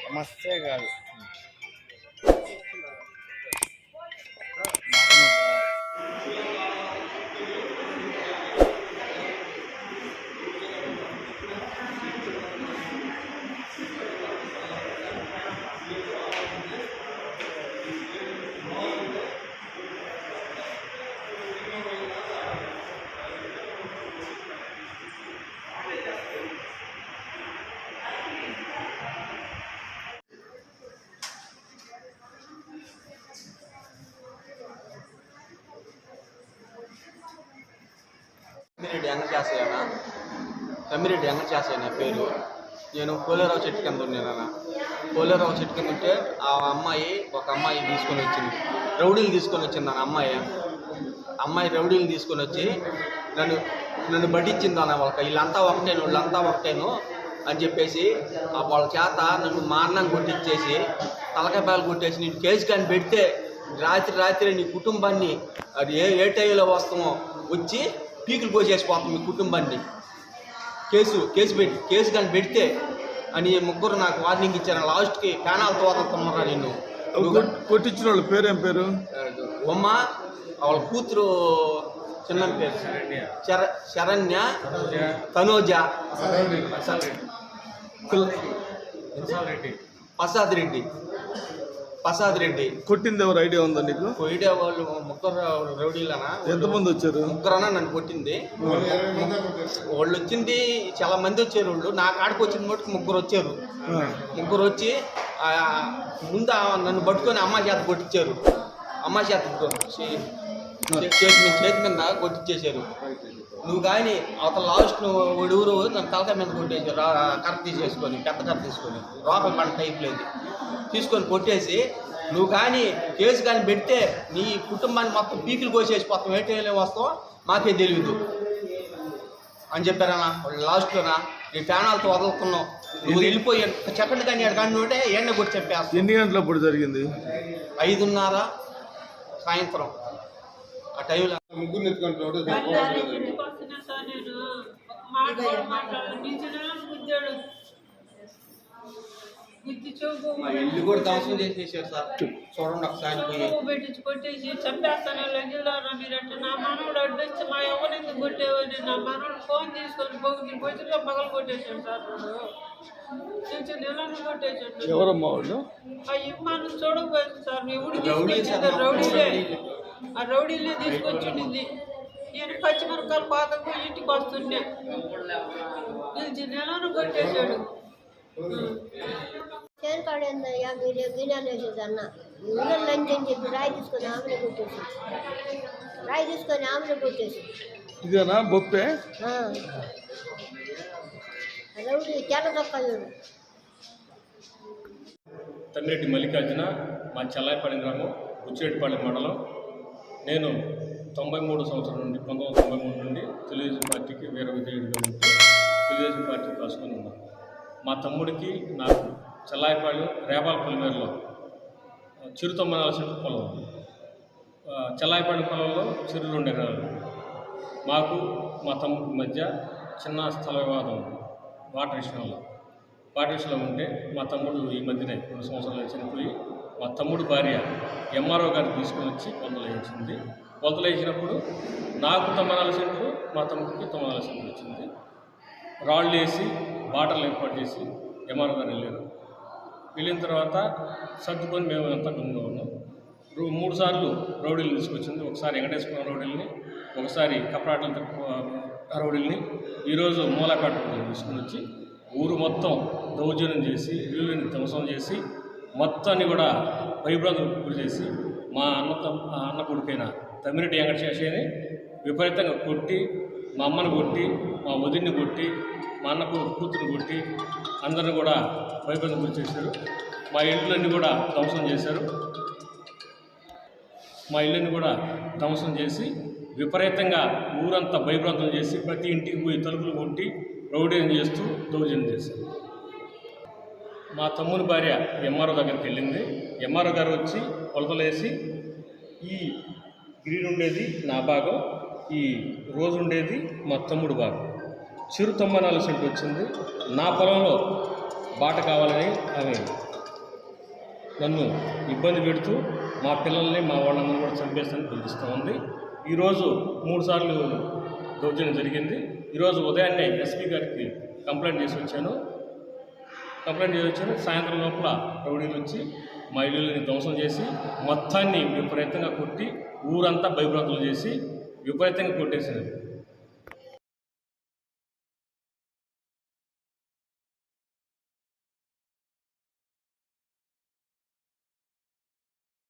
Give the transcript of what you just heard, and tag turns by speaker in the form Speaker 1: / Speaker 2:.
Speaker 1: సమస్యే కాదు.
Speaker 2: తమ్మిరెడ్డి వెంకటశాస్త్రి నా పేరు. నేను పోలేరావు చెట్టు కింద ఉన్నాను. పోలేరావు చెట్టు కింద ఉంటే ఒక అమ్మాయి తీసుకొని వచ్చింది, రౌడీలు తీసుకొని వచ్చింది. అమ్మాయి రౌడీలు తీసుకొని వచ్చి నన్ను బట్టించింది అన్న. వీళ్ళంతా ఒకటేను అని చెప్పేసి వాళ్ళ చేత నన్ను మారణం కొట్టించేసి తలకాయపాయలు కొట్టేసి నేను కేసు కానీ పెడితే రాత్రి నీ కుటుంబాన్ని అది ఏ టైంలో వస్తామో వచ్చి పీకులు పోసేసిపోతాం మీ కుటుంబాన్ని, కేసు కానీ పెడితే అని ముగ్గురు నాకు వార్నింగ్ ఇచ్చారు. లాస్ట్కి ప్యానాలతో వదులుతున్నారు. నేను
Speaker 1: కొట్టించిన వాళ్ళ పేరేం పేరు?
Speaker 2: ఉమ్మ, వాళ్ళ కూతురు చిన్న పేరు శరణ్య, తనోజ, ప్రసాద్ రెడ్డి.
Speaker 1: కొట్టింది ఎవరు ఐడియా ఉందా నీకు?
Speaker 2: ఐడియా వాళ్ళు ముగ్గురు రౌడీలనా.
Speaker 1: ఎంతమంది వచ్చారు?
Speaker 2: ముగ్గురన్నా నన్ను కొట్టింది. వాళ్ళు వచ్చింది చాలా మంది వచ్చారు. వాళ్ళు నా కాడికి వచ్చింది మటుకు ముగ్గురు వచ్చి ముందు నన్ను పట్టుకొని అమ్మ చేత కొట్టించారు. అమ్మ చేత చేతి మీద కొట్టించేశారు. నువ్వు కానీ అవతల లాస్ట్ ఊరు నన్ను తలకాయ మీద కొట్టేశారు. కర్ర తీసేసుకొని, పెద్ద కర్ర తీసుకొని, రోకల పంట టైప్ లేదు తీసుకొని కొట్టేసి, నువ్వు కానీ కేసు కానీ పెడితే నీ కుటుంబాన్ని మొత్తం పీకులు కోసేసిపోతాం, ఏ టైంలో వస్తావో మాకే తెలియదు అని చెప్పారన్నా. వాళ్ళు లాస్ట్లోనా నీ ప్యానాలతో వదులుతున్నావు, నువ్వు వెళ్ళిపోయి చెప్పండి కానీ కానీ ఉంటే ఎండ కొట్టి చెప్పేస్తా.
Speaker 1: ఎన్ని గంటలప్పుడు జరిగింది?
Speaker 2: 5:30 సాయంత్రం ఆ టైంలో.
Speaker 3: ముగ్గురు ఎత్తుకుంటున్నాడు.
Speaker 2: ఇల్లు కూడా ధ్వంసం చేసేసారు సార్. చూడండి ఒకసారి
Speaker 4: పెట్టించి కొట్టేసి చంపేస్తాను మీరంటే నా మనవడు అడ్డొచ్చి మా ఎవరిని కొట్టేవని నా మనవడు ఫోన్ తీసుకొని పొద్దుగా పగలు కొట్టేశాడు సార్. చిన్న నెలను కొట్టేశాడు.
Speaker 1: ఎవరమ్మా వాళ్ళు?
Speaker 4: ఆ ఇమ్మాను చూడకపోయింది సార్. ఎవడు తీసుకొచ్చింది? రౌడీలే. ఆ రౌడీలే తీసుకొచ్చింది. నేను పచ్చిమిరకాయలు పాతకు ఇంటికి వస్తుండే పిలిచి నెలను కొట్టేశాడు.
Speaker 5: చేరుకాడు ఏందయ్యా మీరు గిన్నెలు వేసేది అన్న ఊళ్ళో లంచ్ అని చెప్పి రాయి తీసుకొని ఆమెను కొట్టేసి
Speaker 1: ఇదేనా బొప్పే?
Speaker 5: రౌడీ తెల్ల దొక్కడు.
Speaker 6: తమ్మిరెడ్డి మల్లికార్జున, మా చెల్లాయిపాలెం గ్రామం, బుచ్చిరెడ్డిపాలెం మండలం. నేను 93 సంవత్సరం నుండి 1993 నుండి తెలుగుదేశం పార్టీకి వీర విధేయుడిగా ఉంటూ తెలుగుదేశం పార్టీ కాసుకొని ఉన్నాను. మా తమ్ముడికి నాకు చెల్లాయిపాలెం రేపాలపల్లిమేరలో చిరు 94 సెంట్ల పొలం, చెల్లాయిపాలెం పొలంలో చిరు 2 ఎకరాలు. మాకు మా తమ్ముడి మధ్య చిన్న స్థల వివాదం వాటర్ విషయంలో ఉంటే మా తమ్ముడు ఈ మధ్యనే 2 సంవత్సరాలు చనిపోయి మా తమ్ముడు భార్య ఎంఆర్ఓ గారిని తీసుకొని వచ్చి కొలతలు వేసినప్పుడు నాకు 94 సెంట్లు, మా తమ్ముడికి 94 సెంట్లు వచ్చింది. రాళ్ళు వేసి బాటలు ఏర్పాటు చేసి ఎంఆర్ఓ గారు వెళ్ళిన తర్వాత సర్దుకొని మేము అంతా గమ్ముగా ఉన్నాం. 3 సార్లు రౌడీలు తీసుకొచ్చింది. ఒకసారి వెంకటేశ్వర రౌడీల్ని, ఒకసారి కపరాటల రౌడీల్ని, ఈరోజు మూలాపేట రౌడీని తీసుకొని వచ్చి ఊరు మొత్తం దౌర్జన్యం చేసి ఇల్లుని ధ్వంసం చేసి మొత్తాన్ని కూడా భయభ్రాంతులకు గురి చేసి మా అన్న కొడుకైన తమ్మిరెడ్డి వెంకటశాస్త్రిని విపరీతంగా కొట్టి, మా అమ్మను కొట్టి, మా వదిన్ని కొట్టి, మా అన్న కూతురుని కొట్టి అందరిని కూడా భయభ్రాంతులకు గురి చేశారు. మా ఇళ్ళన్నీ కూడా ధ్వంసం చేసి విపరీతంగా ఊరంతా భయభ్రాంతులు చేసి ప్రతి ఇంటికి పోయి తలుపులు కొట్టి రౌడీని చేస్తూ దౌర్జన్యం చేశారు. మా తమ్ముని భార్య ఎంఆర్ఓ దగ్గరికి వెళ్ళింది. ఎంఆర్ఓ గారు వచ్చి కొలతలు వేసి ఈ గ్రీన్ ఉండేది నా భాగం, ఈ రోజు ఉండేది మా తమ్ముడు భాగం. చిరు 94 సెంట్లు వచ్చింది. నా పొలంలో బాట కావాలని ఆమె నన్ను ఇబ్బంది పెడుతూ మా పిల్లల్ని మా వాళ్ళందరూ కూడా చంపేస్తానని బెదిరిస్తూ ఉంది. ఈరోజు 3 సార్లు దౌర్జన్యం జరిగింది. ఈరోజు ఉదయాన్నే ఎస్పీ గారికి కంప్లైంట్ చేసి వచ్చాను. సాయంత్రం లోపల రౌడీలు వచ్చి మా ఇల్లుని ధ్వంసం చేసి మొత్తాన్ని విపరీతంగా కొట్టి ఊరంతా భయభ్రాంతులు చేసి విపరీతంగా కొట్టేసినారు.